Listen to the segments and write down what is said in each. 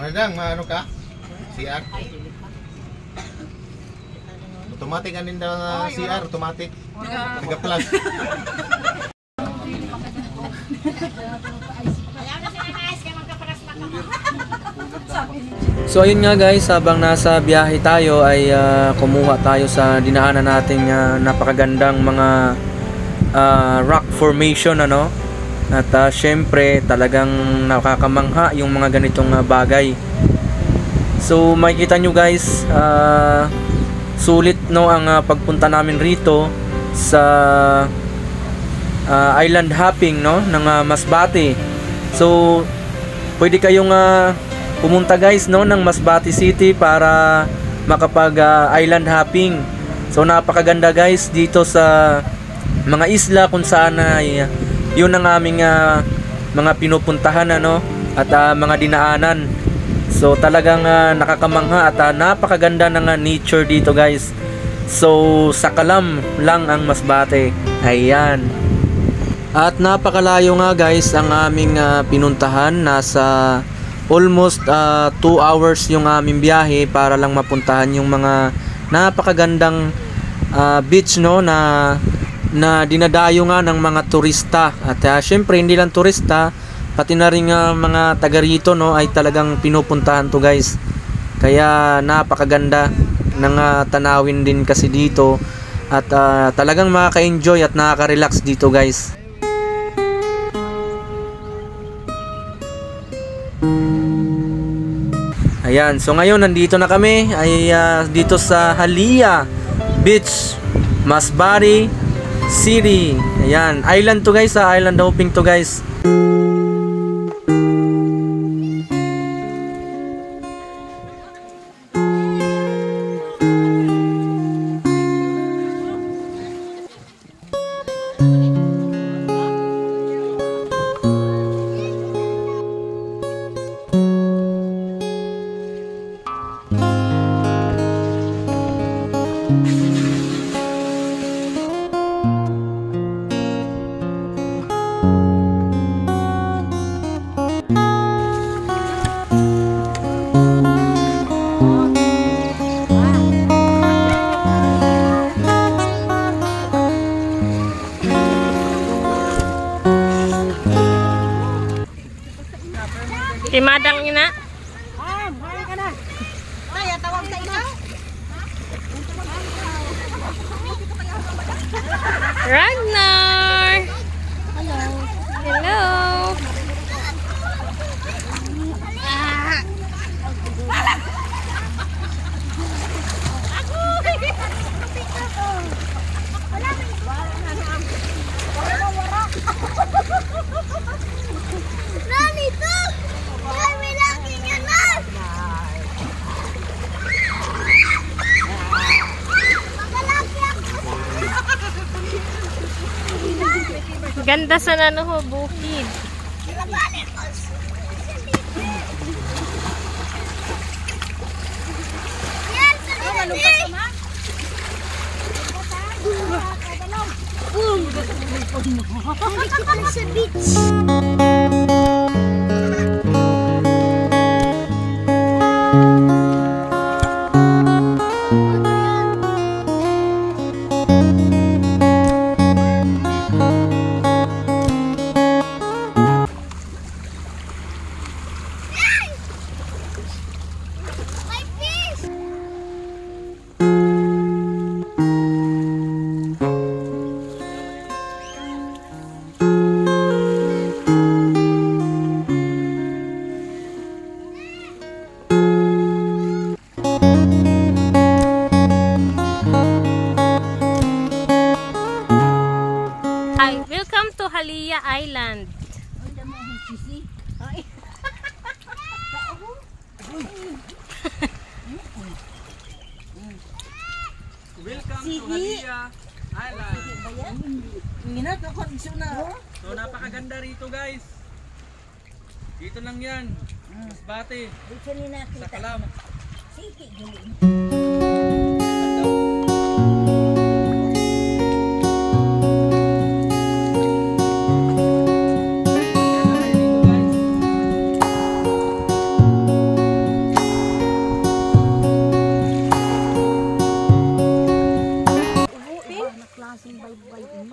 Madang, ano ka? CR? Automatic anin daw na CR, automatic. Tiga plus. So ayun nga guys, habang nasa biyahe tayo ay kumuha tayo sa dinaanan nating napakagandang mga rock formation ano. At syempre talagang nakakamangha yung mga ganitong bagay. So makikita nyo guys, sulit no ang pagpunta namin rito sa island hopping no ng Masbate. So pwede kayong pumunta guys no ng Masbate City para makapag island hopping. So napakaganda guys dito sa mga isla kung saan ay yun ang aming mga pinupuntahan ano at mga dinaanan. So talagang nakakamangha at napakaganda ng nature dito guys. So sa Kalam lang ang Masbate. Ayan. At napakalayo nga guys ang aming pinuntahan. Nasa almost 2 hours yung aming biyahe para lang mapuntahan yung mga napakagandang beach no na dinadayo nga ng mga turista. At syempre hindi lang turista, pati na rin mga taga rito no ay talagang pinupuntahan to guys. Kaya napakaganda ng tanawin din kasi dito at talagang makaka-enjoy at nakaka-relax dito guys. Ayan, so ngayon nandito na kami ay dito sa Halia Beach, Masbate City. Ayan, island to guys, island hopping to guys. Imadang ina. Maray ka na. Ay, tawag sa ina. Ragnar. Hello. Hello. Nani to? Ay, may laki nga na. Magalaki ako. Ganda sa nanoho bukid. Yan, sa nilagay. Nandito kami sa beach. My fish! Welcome to Halia Island. Welcome to Halia Island. Minat na kondisyon na. So napakaganda rito guys. Dito lang yan. Masbate. Dito ni Sa nakita. Kalam. Sige, guli.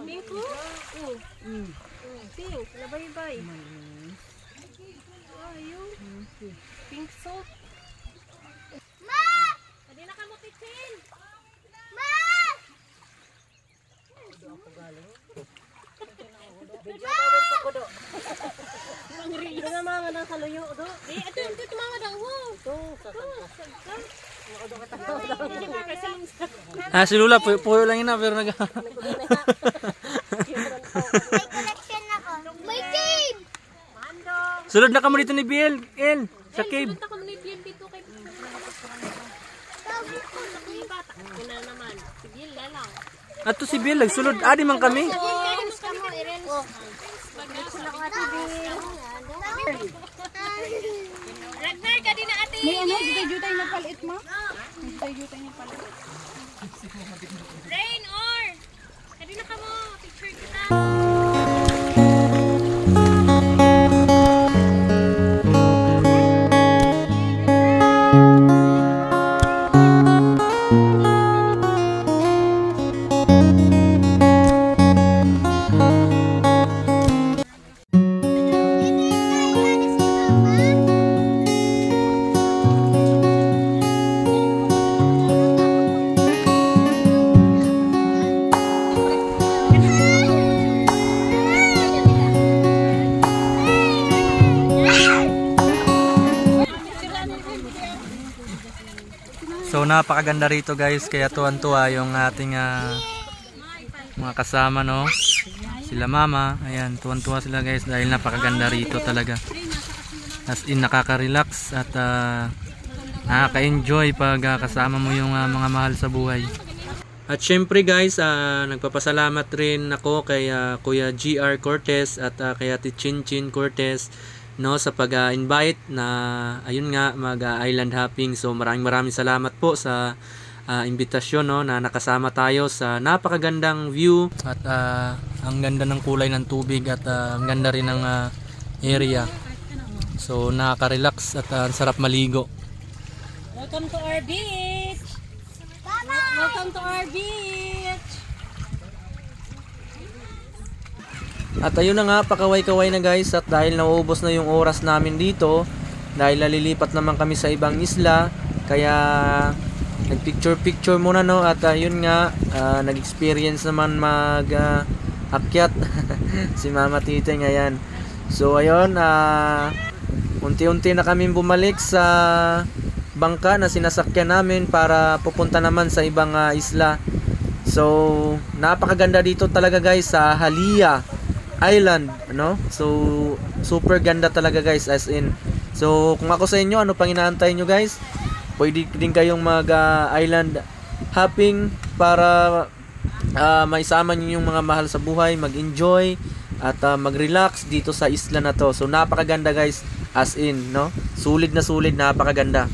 Pink ko? Pink. Labay-bay. Ayun. Pink soap. Ma! Pwede na ka mo pitsin. Ma! Ito na mga nang kaluyo do. Ito tumawad ang ho. Si Lula, puyo lang yun pero nag... May cave! Sulod na kamo dito ni Biel. El, sa cave. Punta ko muna yung dito kay bata. Kuna naman. Sige, lalang. Ato si Biel, nagsulod. Adi man kami. Ragnar, ka din na ate. May ano, di tayo tayo nagpalit mo? Di tayo tayo nagpalit. Rain or. Ka din na ka mo. Picture kita. So napakaganda rito guys, kaya tuwan-tuwa yung ating mga kasama, no. Sila mama, ayan, tuwan-tuwa sila guys dahil napakaganda rito talaga. As in nakaka-relax at nakaka-enjoy pag kasama mo yung mga mahal sa buhay. At syempre guys, nagpapasalamat rin ako kay Kuya GR Cortez at kay Ate Chinchin Cortez, no, sa pag-invite na ayun nga mag-island hopping. So maraming salamat po sa imbitasyon, no, na nakasama tayo sa napakagandang view at ang ganda ng kulay ng tubig at ang ganda rin ng area. So nakaka-relax at sarap maligo. Welcome to our beach! Welcome to our beach! At ayun na nga, pakaway-kaway na guys, at dahil nauubos na yung oras namin dito, dahil nalilipat naman kami sa ibang isla, kaya nagpicture muna, no. At ayun nga, nag-experience naman akyat si Mama Titeng, ayan. So ayun, unti-unti na kami bumalik sa bangka na sinasakyan namin para pupunta naman sa ibang isla. So napakaganda dito talaga guys sa Halia Island, no? So super ganda talaga guys, as in. So kung ako sa inyo, ano pang inaantay nyo guys? Pwede din kayong mag island hopping para maisama nyo yung mga mahal sa buhay, mag-enjoy at mag-relax dito sa isla na to. So napakaganda guys, as in, no? Sulit na sulit, napakaganda.